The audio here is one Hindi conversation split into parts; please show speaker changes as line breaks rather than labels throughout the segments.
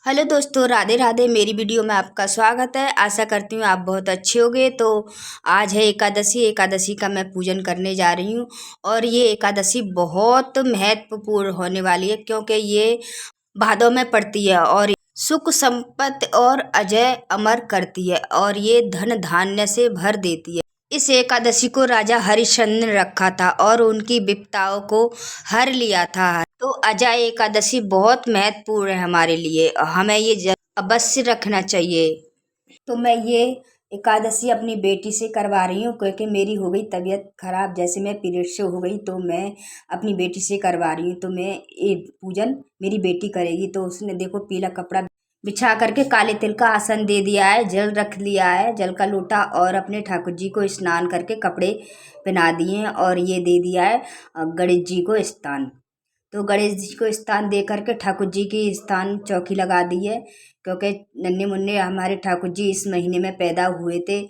हेलो दोस्तों, राधे राधे। मेरी वीडियो में आपका स्वागत है। आशा करती हूँ आप बहुत अच्छे होंगे। तो आज है एकादशी। एकादशी का मैं पूजन करने जा रही हूँ और ये एकादशी बहुत महत्वपूर्ण होने वाली है क्योंकि ये भादों में पड़ती है और सुख संपत्ति और अजय अमर करती है और ये धन धान्य से भर देती है। इस एकादशी को राजा हरिश्चंद्र ने रखा था और उनकी विपदाओं को हर लिया था। तो अजय एकादशी बहुत महत्वपूर्ण है हमारे लिए, हमें ये अवश्य रखना चाहिए। तो मैं ये एकादशी अपनी बेटी से करवा रही हूँ क्योंकि मेरी हो गई तबीयत खराब, जैसे मैं पीरियड से हो गई तो मैं अपनी बेटी से करवा रही हूँ। तो मैं ये पूजन मेरी बेटी करेगी। तो उसने देखो पीला कपड़ा बिछा करके काले तिल का आसन दे दिया है, जल रख लिया है, जल का लोटा, और अपने ठाकुर जी को स्नान करके कपड़े पहना दिए हैं और ये दे दिया है गणेश जी को स्थान। तो गणेश जी को स्थान दे करके ठाकुर जी की स्थान चौकी लगा दी है क्योंकि नन्हे मुन्ने हमारे ठाकुर जी इस महीने में पैदा हुए थे।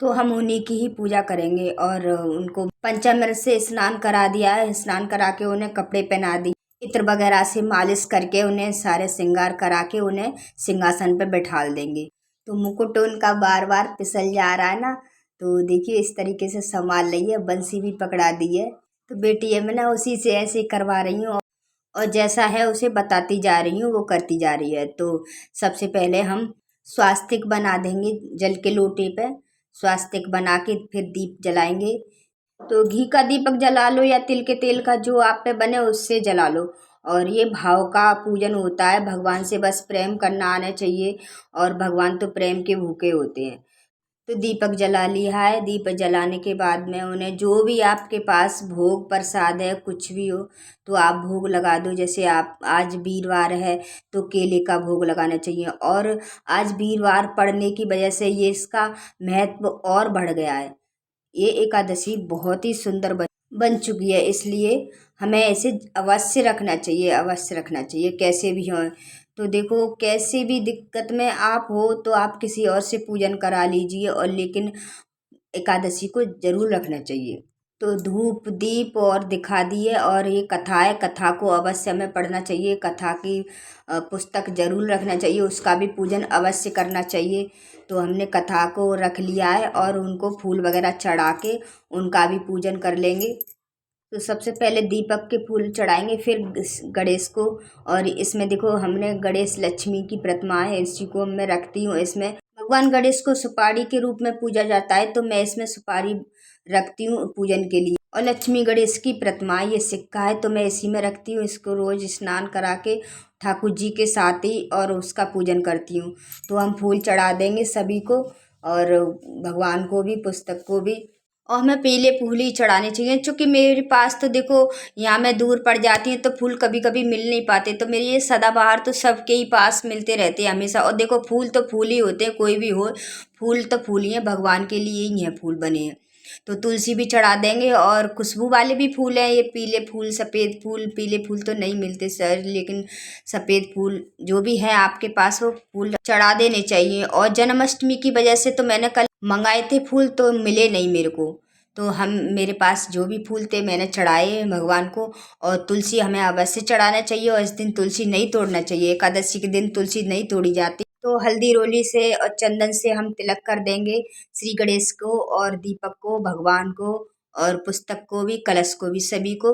तो हम उन्हीं की ही पूजा करेंगे और उनको पंचामृत से स्नान करा दिया है। स्नान करा के उन्हें कपड़े पहना दिए, इत्र वगैरह से मालिश करके उन्हें सारे श्रृंगार करा के उन्हें सिंहासन पर बैठाल देंगे। तो मुकुट उनका बार बार फिसल जा रहा है ना, तो देखिए इस तरीके से संभाल रही है। बंसी भी पकड़ा दी है। तो बेटी है, मैं ना उसी से ऐसे करवा रही हूँ और जैसा है उसे बताती जा रही हूँ, वो करती जा रही है। तो सबसे पहले हम स्वास्तिक बना देंगे जल के लोटे पे। स्वास्तिक बना के फिर दीप जलाएंगे। तो घी का दीपक जला लो या तिल के तेल का, जो आप पे बने उससे जला लो। और ये भाव का पूजन होता है, भगवान से बस प्रेम करना आना चाहिए और भगवान तो प्रेम के भूखे होते हैं। तो दीपक जला लिया है। दीपक जलाने के बाद में उन्हें जो भी आपके पास भोग प्रसाद है कुछ भी हो तो आप भोग लगा दो। जैसे आप आज वीरवार है तो केले का भोग लगाना चाहिए और आज वीरवार पड़ने की वजह से ये इसका महत्व और बढ़ गया है। ये एकादशी बहुत ही सुंदर बन चुकी है, इसलिए हमें ऐसे अवश्य रखना चाहिए, अवश्य रखना चाहिए कैसे भी हो। तो देखो कैसे भी दिक्कत में आप हो तो आप किसी और से पूजन करा लीजिए, और लेकिन एकादशी को जरूर रखना चाहिए। तो धूप दीप और दिखा दिए और ये कथा है, कथा को अवश्य हमें पढ़ना चाहिए। कथा की पुस्तक जरूर रखना चाहिए, उसका भी पूजन अवश्य करना चाहिए। तो हमने कथा को रख लिया है और उनको फूल वगैरह चढ़ा के उनका भी पूजन कर लेंगे। तो सबसे पहले दीपक के फूल चढ़ाएंगे, फिर गणेश को। और इसमें देखो हमने गणेश लक्ष्मी की प्रतिमा है, इसी को मैं रखती हूँ। इसमें भगवान गणेश को सुपारी के रूप में पूजा जाता है, तो मैं इसमें सुपारी रखती हूँ पूजन के लिए। और लक्ष्मी गणेश की प्रतिमा, ये सिक्का है तो मैं इसी में रखती हूँ। इसको रोज स्नान करा के ठाकुर जी के साथ ही और उसका पूजन करती हूँ। तो हम फूल चढ़ा देंगे सभी को, और भगवान को भी, पुस्तक को भी। और हमें पीले फूल ही चढ़ाने चाहिए क्योंकि मेरे पास तो देखो यहाँ मैं दूर पड़ जाती हूँ तो फूल कभी कभी मिल नहीं पाते। तो मेरे ये सदाबहार तो सबके ही पास मिलते रहते हैं हमेशा। और देखो फूल तो फूल ही होते हैं, कोई भी हो, फूल तो फूल ही हैं, भगवान के लिए ही हैं फूल बने हैं। तो तुलसी भी चढ़ा देंगे और खुशबू वाले भी फूल हैं, ये पीले फूल, सफ़ेद फूल। पीले फूल तो नहीं मिलते सर, लेकिन सफ़ेद फूल जो भी है आपके पास वो फूल चढ़ा देने चाहिए। और जन्माष्टमी की वजह से तो मैंने कल मंगाए थे फूल तो मिले नहीं मेरे को। तो हम, मेरे पास जो भी फूल थे मैंने चढ़ाए भगवान को। और तुलसी हमें अवश्य चढ़ाना चाहिए और इस दिन तुलसी नहीं तोड़ना चाहिए। एकादशी के दिन तुलसी नहीं तोड़ी जाती। तो हल्दी रोली से और चंदन से हम तिलक कर देंगे श्री गणेश को और दीपक को, भगवान को और पुस्तक को भी, कलश को भी, सभी को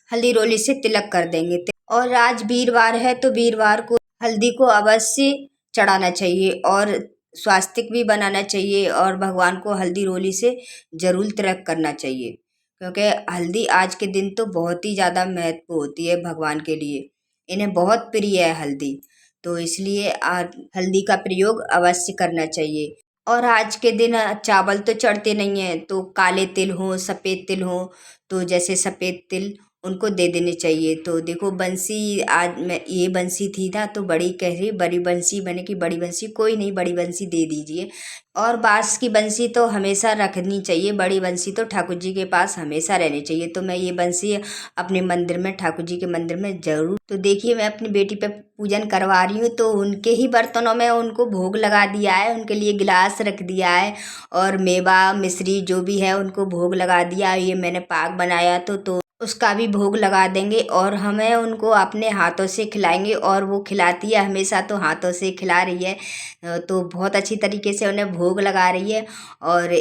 हल्दी रोली से तिलक कर देंगे। और आज वीरवार है तो वीरवार को हल्दी को अवश्य चढ़ाना चाहिए और स्वास्तिक भी बनाना चाहिए और भगवान को हल्दी रोली से जरूर तिलक करना चाहिए क्योंकि हल्दी आज के दिन तो बहुत ही ज़्यादा महत्व होती है भगवान के लिए। इन्हें बहुत प्रिय है हल्दी, तो इसलिए आज हल्दी का प्रयोग अवश्य करना चाहिए। और आज के दिन चावल तो चढ़ते नहीं हैं, तो काले तिल हो, सफ़ेद तिल हो, तो जैसे सफ़ेद तिल उनको दे देने चाहिए। तो देखो बंसी, आज मैं ये बंसी थी ना तो बड़ी कह रही बड़ी बंसी बने की बड़ी बंसी, कोई नहीं, बड़ी बंसी दे दीजिए। और बांस की बंसी तो हमेशा रखनी चाहिए, बड़ी बंसी तो ठाकुर जी के पास हमेशा रहनी चाहिए। तो मैं ये बंसी अपने मंदिर में, ठाकुर जी के मंदिर में जरूर। तो देखिए मैं अपनी बेटी पे पूजन करवा रही हूँ, तो उनके ही बर्तनों में उनको भोग लगा दिया है, उनके लिए गिलास रख दिया है और मेवा मिश्री जो भी है उनको भोग लगा दिया। ये मैंने पाक बनाया तो उसका भी भोग लगा देंगे और हमें उनको अपने हाथों से खिलाएंगे। और वो खिलाती है हमेशा, तो हाथों से खिला रही है, तो बहुत अच्छी तरीके से उन्हें भोग लगा रही है। और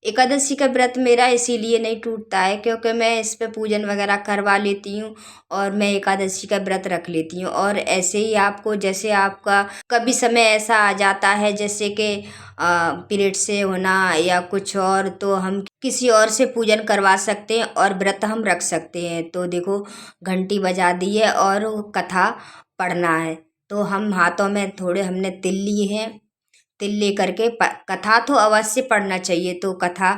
एकादशी का व्रत मेरा इसीलिए नहीं टूटता है क्योंकि मैं इस पे पूजन वगैरह करवा लेती हूँ और मैं एकादशी का व्रत रख लेती हूँ। और ऐसे ही आपको, जैसे आपका कभी समय ऐसा आ जाता है जैसे कि पीरियड से होना या कुछ और, तो हम किसी और से पूजन करवा सकते हैं और व्रत हम रख सकते हैं। तो देखो, घंटी बजा दी है और कथा पढ़ना है, तो हम हाथों में थोड़े हमने तिल लिए हैं। तिल लेकर के कथा तो अवश्य पढ़ना चाहिए, तो कथा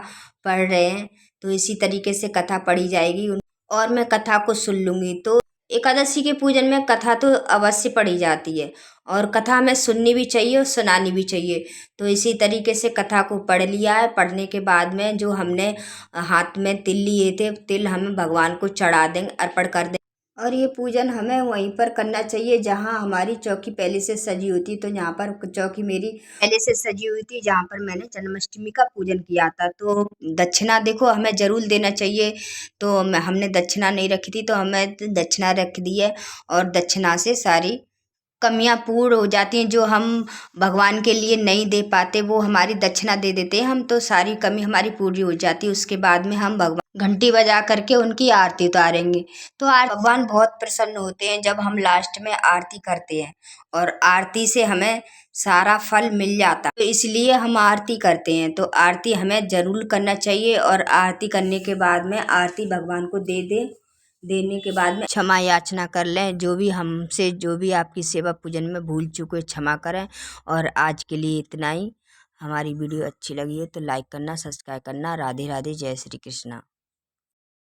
पढ़ रहे हैं। तो इसी तरीके से कथा पढ़ी जाएगी और मैं कथा को सुन लूँगी। तो एकादशी के पूजन में कथा तो अवश्य पढ़ी जाती है और कथा हमें सुननी भी चाहिए और सुनानी भी चाहिए। तो इसी तरीके से कथा को पढ़ लिया है। पढ़ने के बाद में जो हमने हाथ में तिल लिए थे, तिल हम भगवान को चढ़ा देंगे, अर्पण कर देंगे। और ये पूजन हमें वहीं पर करना चाहिए जहाँ हमारी चौकी पहले से सजी हुई थी। तो यहाँ पर चौकी मेरी पहले से सजी हुई थी जहाँ पर मैंने जन्माष्टमी का पूजन किया था। तो दक्षिणा देखो हमें ज़रूर देना चाहिए। तो हमने दक्षिणा नहीं रखी थी, तो हमें दक्षिणा रख दी है। और दक्षिणा से सारी कमियां पूर्ण हो जाती हैं। जो हम भगवान के लिए नहीं दे पाते वो हमारी दक्षिणा दे देते हैं हम, तो सारी कमी हमारी पूरी हो जाती है। उसके बाद में हम भगवान घंटी बजा करके उनकी आरती उतारेंगे। तो भगवान बहुत प्रसन्न होते हैं जब हम लास्ट में आरती करते हैं और आरती से हमें सारा फल मिल जाता है। तो इसलिए हम आरती करते हैं। तो आरती हमें ज़रूर करना चाहिए और आरती करने के बाद में आरती भगवान को देने के बाद में क्षमा याचना कर लें। जो भी हमसे, जो भी आपकी सेवा पूजन में भूल चूके क्षमा करें। और आज के लिए इतना ही। हमारी वीडियो अच्छी लगी है तो लाइक करना, सब्सक्राइब करना। राधे राधे, जय श्री कृष्णा।